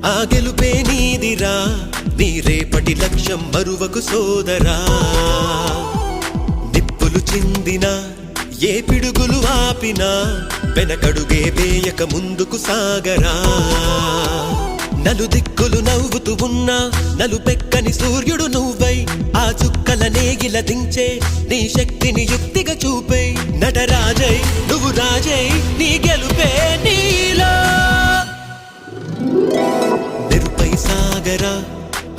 ఆ గెలుపే నీదిరా, నీ రేపటి లక్ష్యం మరువకు సోదరా. నిప్పులు చిందినా, ఏ పిడుగులు ఆపినా, వెనకడుగే వేయక ముందుకు సాగరా. నలుదిక్కులు నవ్వుతూ ఉన్నా, నలుపెక్కని సూర్యుడు నువ్వై, ఆ చుక్కల నేగిల దించే నీ శక్తిని యుక్తిగా చూపే. నటరాజై నువ్వు రాజై, నీ గెలుపే నీలో. నిరుపై సాగరా,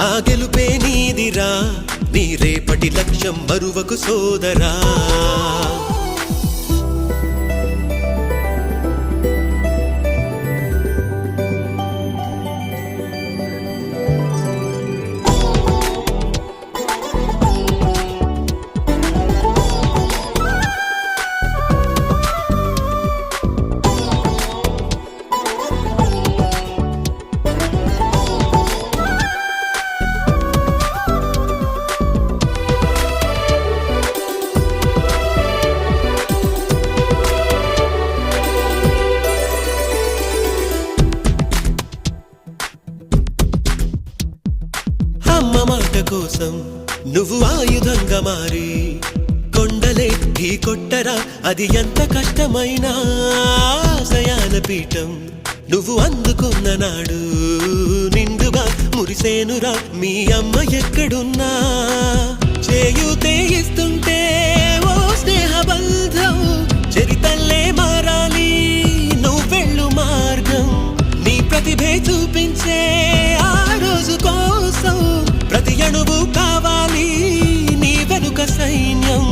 ఆ గెలుపే నీదిరా, నీ రేపటి లక్ష్యం మరువకు సోదరా. అమ్మ మాట కోసం నువ్వు ఆయుధంగా మారి, కొండలే ఢీ కొట్టరా, అది ఎంత కష్టమైనా. ఆశయాల పీఠం నువ్వు అందుకున్న నాడు, నిండుగా మురిసేనురా మీ అమ్మ ఎక్కడున్నా. చేయూతే ఇస్తుంటే ఓ స్నేహ బంధం, చరితల్లే మారాలి నువ్వెళ్ళు మార్గం. నీ ప్రతిభే చూపించే ఆ రోజు కోసం, ప్రతి అణువు కావాలి నీ వెనుక సైన్యం.